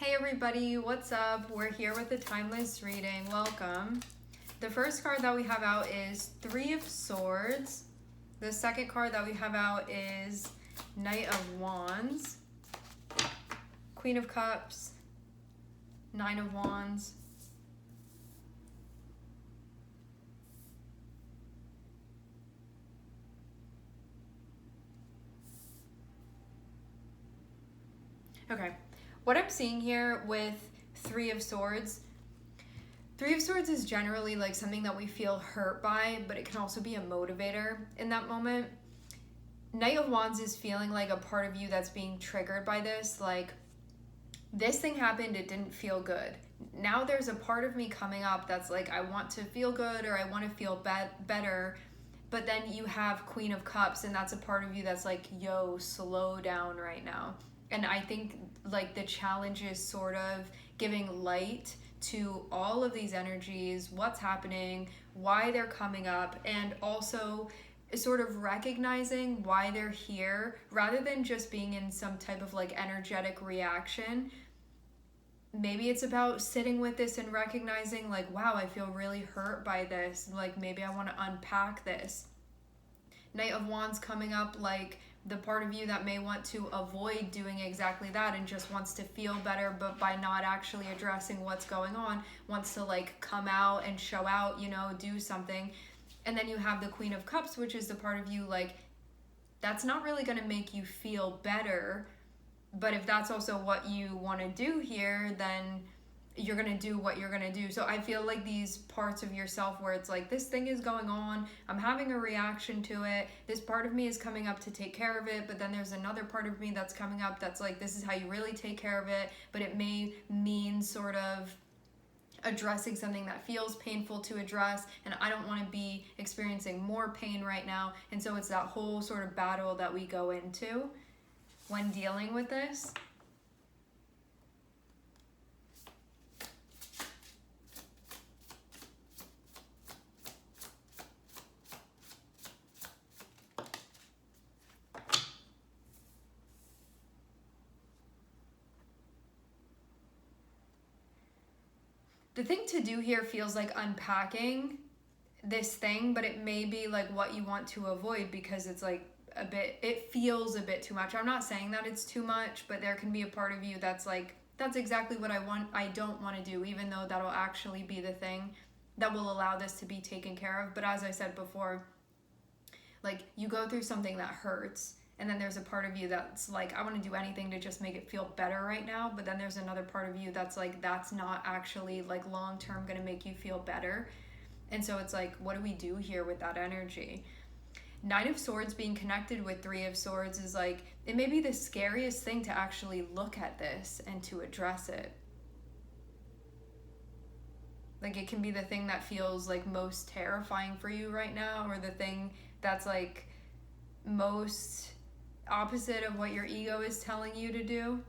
Hey everybody, what's up? We're here with the Timeless reading. Welcome. The first card that we have out is Three of Swords. The second card that we have out is Knight of Wands, Queen of Cups, Nine of Wands. Okay, what I'm seeing here with Three of Swords is generally like something that we feel hurt by, but it can also be a motivator in that moment. Knight of Wands is feeling like a part of you that's being triggered by this. Like, this thing happened, it didn't feel good. Now there's a part of me coming up that's like, I want to feel good or I want to feel better. But then you have Queen of Cups, and that's a part of you that's like, yo, slow down right now. And I think like the challenge is sort of giving light to all of these energies, what's happening, why they're coming up, and also sort of recognizing why they're here rather than just being in some type of like energetic reaction. Maybe it's about sitting with this and recognizing like, wow, I feel really hurt by this. Like, maybe I want to unpack this. Knight of Wands coming up, like the part of you that may want to avoid doing exactly that and just wants to feel better, but by not actually addressing what's going on, wants to like come out and show out, do something. And then you have the Queen of Cups, which is the part of you like, that's not really going to make you feel better. But if that's also what you want to do here, then you're going to do what you're going to do. So I feel like these parts of yourself where it's like, this thing is going on, I'm having a reaction to it, this part of me is coming up to take care of it, but then there's another part of me that's coming up that's like, this is how you really take care of it, but it may mean sort of addressing something that feels painful to address, and I don't want to be experiencing more pain right now. And so it's that whole sort of battle that we go into when dealing with this. The thing to do here feels like unpacking this thing, but it may be like what you want to avoid because it's like it feels a bit too much. I'm not saying that it's too much, but there can be a part of you that's like, that's exactly what I don't want to do, even though that'll actually be the thing that will allow this to be taken care of. But as I said before, like, you go through something that hurts, and then there's a part of you that's like, I want to do anything to just make it feel better right now. But then there's another part of you that's like, that's not actually like long term going to make you feel better. And so it's like, what do we do here with that energy? Nine of Swords being connected with Three of Swords is like, it may be the scariest thing to actually look at this and to address it. Like, it can be the thing that feels like most terrifying for you right now, or the thing that's like most opposite of what your ego is telling you to do.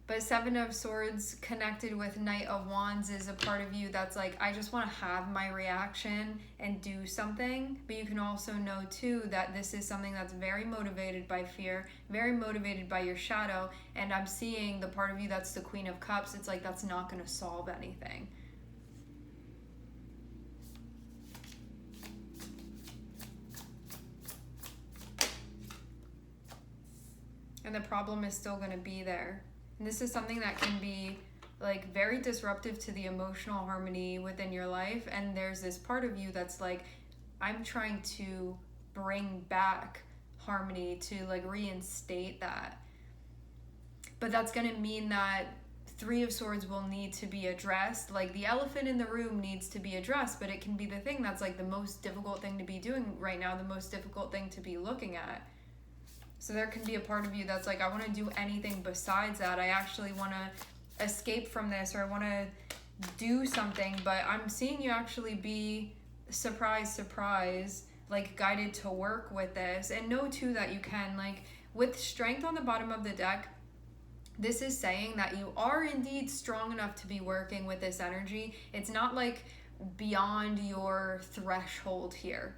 But Seven of Swords connected with Knight of Wands is a part of you that's like, I just want to have my reaction and do something. But you can also know too that this is something that's very motivated by fear, very motivated by your shadow. And I'm seeing the part of you that's the Queen of Cups. It's like, that's not going to solve anything. And the problem is still going to be there. And this is something that can be like very disruptive to the emotional harmony within your life. And there's this part of you that's like, I'm trying to bring back harmony, to like reinstate that. But that's going to mean that Three of Swords will need to be addressed. Like, the elephant in the room needs to be addressed, but it can be the thing that's like the most difficult thing to be doing right now, the most difficult thing to be looking at. So there can be a part of you that's like, I want to do anything besides that. I actually want to escape from this, or I want to do something. But I'm seeing you actually be, surprise, surprise, like guided to work with this. And know too that you can, like, with Strength on the bottom of the deck, this is saying that you are indeed strong enough to be working with this energy. It's not like beyond your threshold here.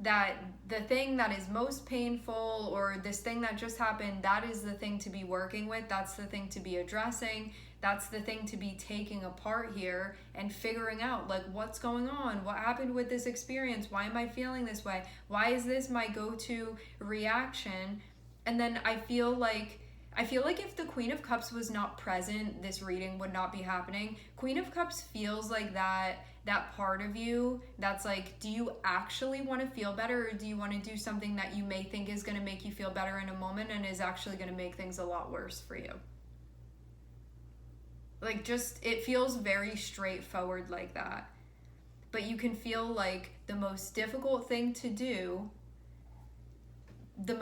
that the thing that is most painful, or this thing that just happened, that is the thing to be working with. That's the thing to be addressing. That's the thing to be taking apart here and figuring out, like, what's going on? What happened with this experience? Why am I feeling this way? Why is this my go-to reaction? And then I feel like if the Queen of Cups was not present, this reading would not be happening. Queen of Cups feels like that part of you that's like, do you actually want to feel better, or do you want to do something that you may think is going to make you feel better in a moment and is actually going to make things a lot worse for you? Like, just, it feels very straightforward like that. But you can feel like the most difficult thing to do, the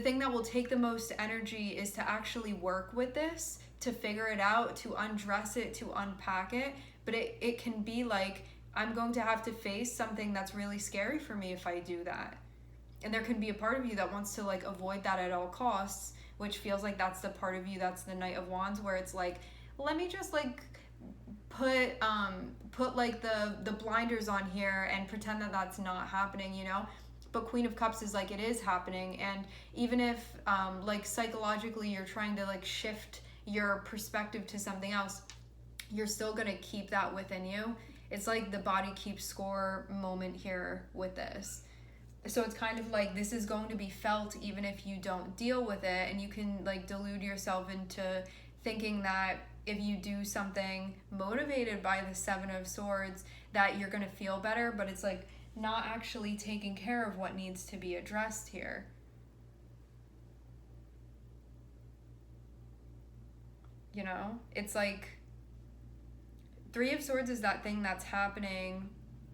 thing that will take the most energy is to actually work with this, to figure it out, to undress it, to unpack it. But it can be like, I'm going to have to face something that's really scary for me if I do that. And there can be a part of you that wants to like avoid that at all costs, which feels like that's the part of you that's the Knight of Wands, where it's like, let me just like put like the blinders on here and pretend that that's not happening, you know? But Queen of Cups is like, it is happening. And even if like psychologically you're trying to like shift your perspective to something else, you're still gonna keep that within you. It's like the body keeps score moment here with this. So it's kind of like, this is going to be felt even if you don't deal with it, and you can like delude yourself into thinking that if you do something motivated by the Seven of Swords that you're going to feel better, but it's like not actually taking care of what needs to be addressed here. You know, it's like Three of Swords is that thing that's happening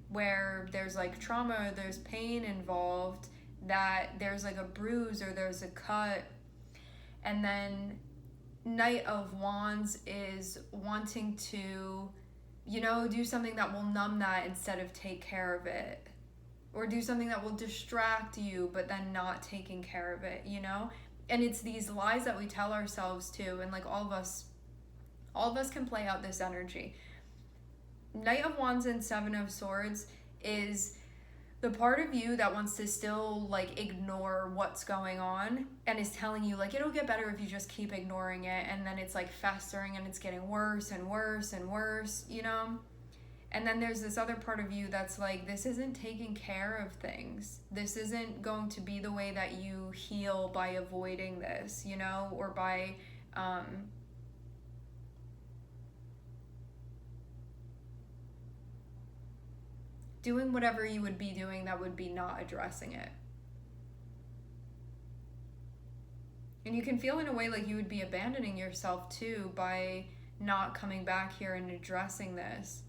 where there's like trauma, there's pain involved, that there's like a bruise or there's a cut. And then Knight of Wands is wanting to, you know, do something that will numb that instead of take care of it. Or do something that will distract you, but then not taking care of it, you know? And it's these lies that we tell ourselves too, and like all of us can play out this energy. Knight of Wands and Seven of Swords is the part of you that wants to still like ignore what's going on and is telling you like, it'll get better if you just keep ignoring it, and then it's like festering and it's getting worse and worse and worse, you know? And then there's this other part of you that's like, this isn't taking care of things. This isn't going to be the way that you heal by avoiding this, you know, or by doing whatever you would be doing that would be not addressing it. And you can feel in a way like you would be abandoning yourself too by not coming back here and addressing this.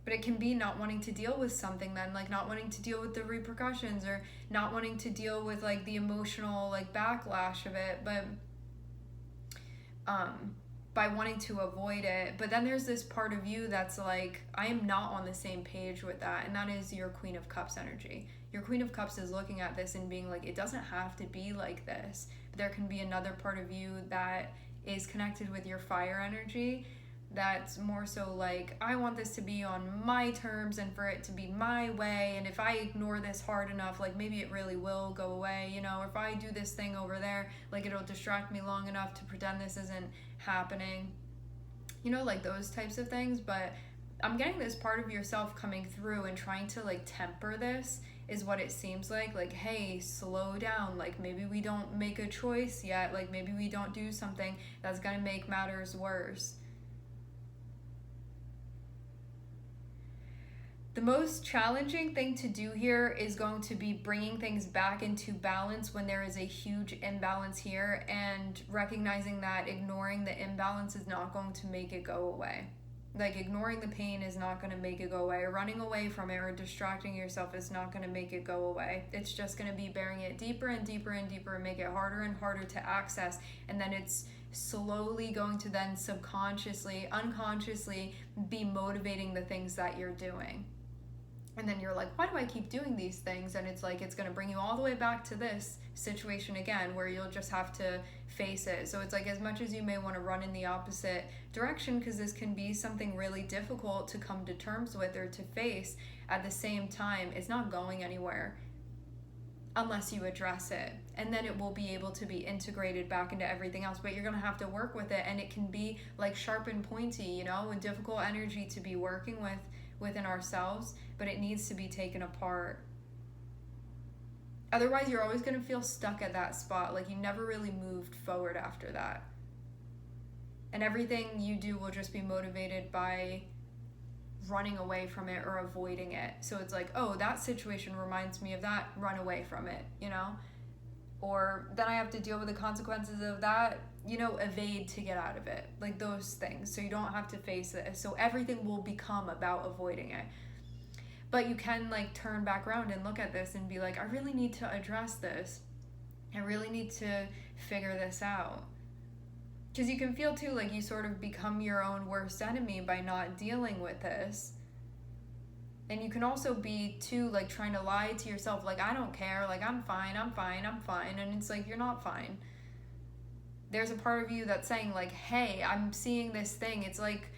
But it can be not wanting to deal with something then, like not wanting to deal with the repercussions, or not wanting to deal with like the emotional like backlash of it, but by wanting to avoid it. But then there's this part of you that's like, I am not on the same page with that, and that is your Queen of Cups energy. Your Queen of Cups is looking at this and being like, it doesn't have to be like this. But there can be another part of you that is connected with your fire energy that's more so like, I want this to be on my terms and for it to be my way, and if I ignore this hard enough, like maybe it really will go away, you know, or if I do this thing over there, like it'll distract me long enough to pretend this isn't happening, you know, like those types of things. But I'm getting this part of yourself coming through and trying to like temper this is what it seems like, hey, slow down, like maybe we don't make a choice yet, like maybe we don't do something that's gonna make matters worse. The most challenging thing to do here is going to be bringing things back into balance when there is a huge imbalance here, and recognizing that ignoring the imbalance is not going to make it go away. Like ignoring the pain is not going to make it go away. Running away from it or distracting yourself is not going to make it go away. It's just going to be burying it deeper and deeper and deeper and make it harder and harder to access. And then it's slowly going to then subconsciously, unconsciously be motivating the things that you're doing. And then you're like, why do I keep doing these things? And it's like, it's going to bring you all the way back to this situation again, where you'll just have to face it. So it's like, as much as you may want to run in the opposite direction, because this can be something really difficult to come to terms with or to face, at the same time, it's not going anywhere unless you address it. And then it will be able to be integrated back into everything else. But you're going to have to work with it. And it can be like sharp and pointy, you know, and difficult energy to be working with within ourselves, but it needs to be taken apart. Otherwise, you're always going to feel stuck at that spot, like you never really moved forward after that. And everything you do will just be motivated by running away from it or avoiding it. So it's like, oh, that situation reminds me of that, run away from it, you know? Or then I have to deal with the consequences of that, you know, evade to get out of it, like those things. So you don't have to face it. So everything will become about avoiding it. But you can like turn back around and look at this and be like, I really need to address this. I really need to figure this out. Because you can feel too like you sort of become your own worst enemy by not dealing with this. And you can also be too like trying to lie to yourself, like, I don't care, like, I'm fine. And it's like, you're not fine. There's a part of you that's saying like, hey, I'm seeing this thing. It's like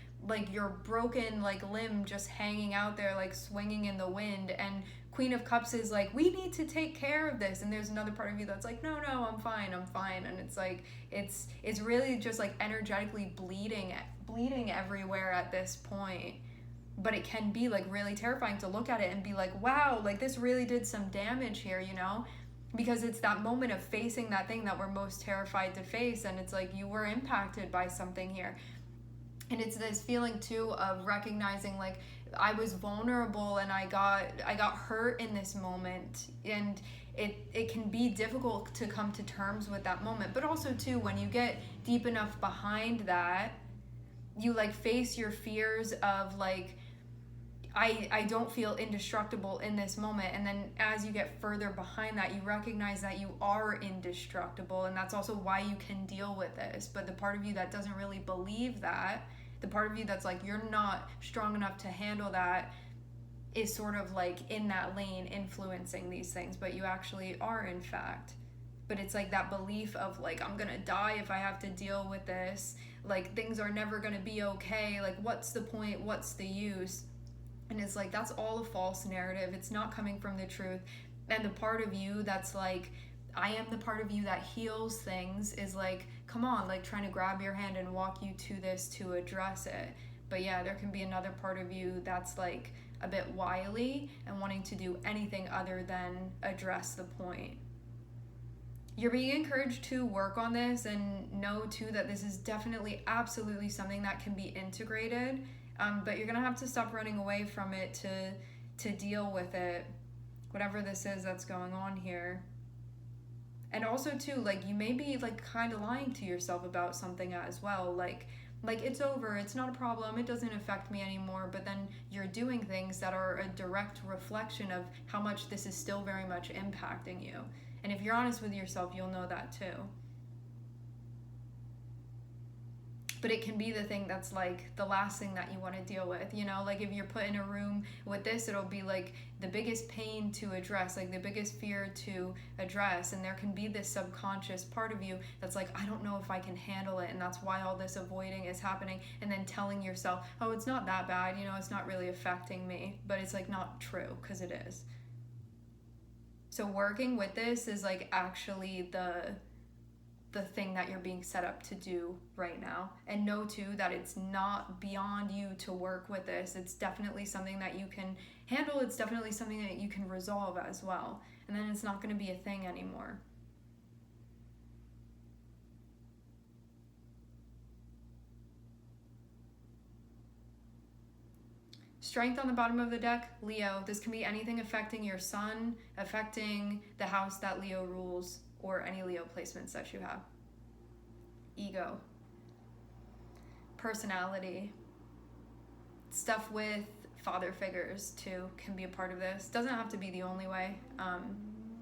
your broken like limb just hanging out there, like swinging in the wind. And Queen of Cups is like, we need to take care of this. And there's another part of you that's like, no, I'm fine. And it's like, it's really just like energetically bleeding everywhere at this point. But it can be like really terrifying to look at it and be like, wow, like this really did some damage here, you know? Because it's that moment of facing that thing that we're most terrified to face. And it's like, you were impacted by something here. And it's this feeling too of recognizing like, I was vulnerable and I got hurt in this moment. And it can be difficult to come to terms with that moment. But also too, when you get deep enough behind that, you like face your fears of like, I don't feel indestructible in this moment. And then as you get further behind that, you recognize that you are indestructible. And that's also why you can deal with this. But the part of you that doesn't really believe that, the part of you that's like, you're not strong enough to handle that, is sort of like in that lane influencing these things. But you actually are, in fact. But it's like that belief of like, I'm gonna die if I have to deal with this. Like, things are never gonna be okay. Like, what's the point? What's the use? And it's like, that's all a false narrative. It's not coming from the truth. And the part of you that's like, I am the part of you that heals things, is like, come on, like trying to grab your hand and walk you to this to address it. But yeah, there can be another part of you that's like a bit wily and wanting to do anything other than address the point. You're being encouraged to work on this and know too that this is definitely absolutely something that can be integrated. But you're gonna have to stop running away from it to deal with it, whatever this is that's going on here. And also too, like, you may be like kind of lying to yourself about something as well, like it's over, it's not a problem, it doesn't affect me anymore. But then you're doing things that are a direct reflection of how much this is still very much impacting you. And if you're honest with yourself, you'll know that too. But it can be the thing that's like the last thing that you want to deal with, you know? Like, if you're put in a room with this, it'll be like the biggest pain to address, like the biggest fear to address. And there can be this subconscious part of you that's like, I don't know if I can handle it. And that's why all this avoiding is happening. And then telling yourself, oh, it's not that bad, you know, it's not really affecting me. But it's like not true, because it is. So working with this is like actually the thing that you're being set up to do right now. And know too that it's not beyond you to work with this. It's definitely something that you can handle. It's definitely something that you can resolve as well. And then it's not going to be a thing anymore. Strength on the bottom of the deck, Leo. This can be anything affecting your sun, affecting the house that Leo rules, or any Leo placements that you have. Ego. Personality. Stuff with father figures too can be a part of this. Doesn't have to be the only way.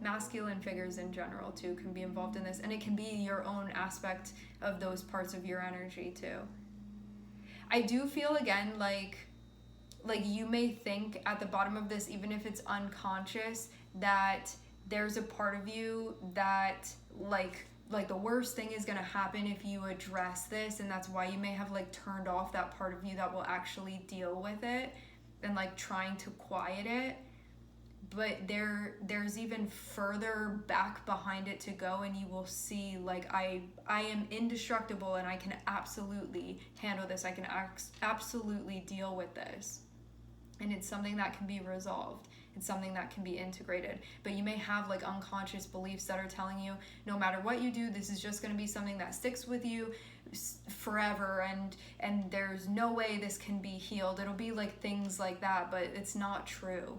Masculine figures in general too can be involved in this, and it can be your own aspect of those parts of your energy too. I do feel again like like you may think at the bottom of this, even if it's unconscious, that there's a part of you that like the worst thing is going to happen if you address this, and that's why you may have like turned off that part of you that will actually deal with it and like trying to quiet it. But there's even further back behind it to go, and you will see like I am indestructible and I can absolutely handle this. I can absolutely deal with this. And it's something that can be resolved. It's something that can be integrated. But you may have like unconscious beliefs that are telling you no matter what you do, this is just going to be something that sticks with you forever, and there's no way this can be healed. It'll be like things like that, but it's not true.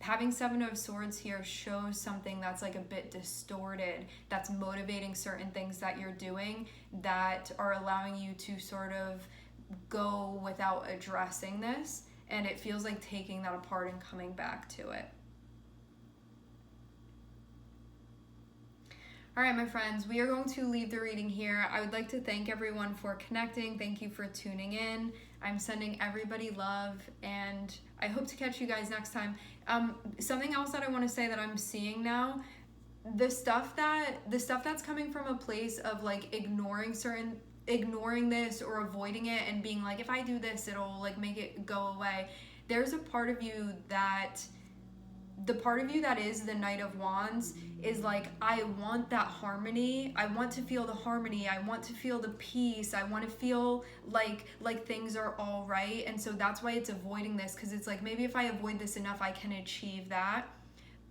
Having Seven of Swords here shows something that's like a bit distorted, that's motivating certain things that you're doing that are allowing you to sort of go without addressing this, and it feels like taking that apart and coming back to it. All right, my friends, we are going to leave the reading here. I would like to thank everyone for connecting. Thank you for tuning in. I'm sending everybody love, and I hope to catch you guys next time. Something else that I want to say that I'm seeing now, the stuff that's coming from a place of like ignoring this or avoiding it and being like, if I do this, it'll like make it go away. There's a part of you that the part of you that is the Knight of Wands is like, I want that harmony. I want to feel the harmony. I want to feel the peace. I want to feel like things are all right. And so that's why it's avoiding this, because it's like, maybe if I avoid this enough, I can achieve that.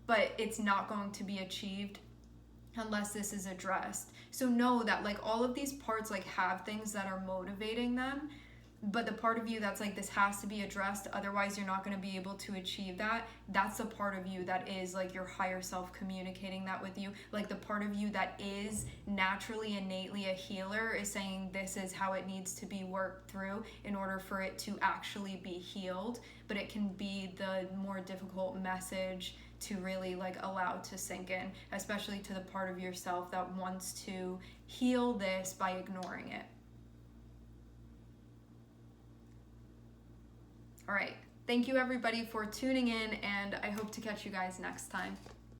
But it's not going to be achieved unless this is addressed. So know that like all of these parts like have things that are motivating them. But the part of you that's like, this has to be addressed, otherwise you're not going to be able to achieve that. That's the part of you that is like your higher self communicating that with you. Like the part of you that is naturally, innately a healer is saying this is how it needs to be worked through in order for it to actually be healed. But it can be the more difficult message to really like allow to sink in, especially to the part of yourself that wants to heal this by ignoring it. All right. Thank you everybody for tuning in, and I hope to catch you guys next time.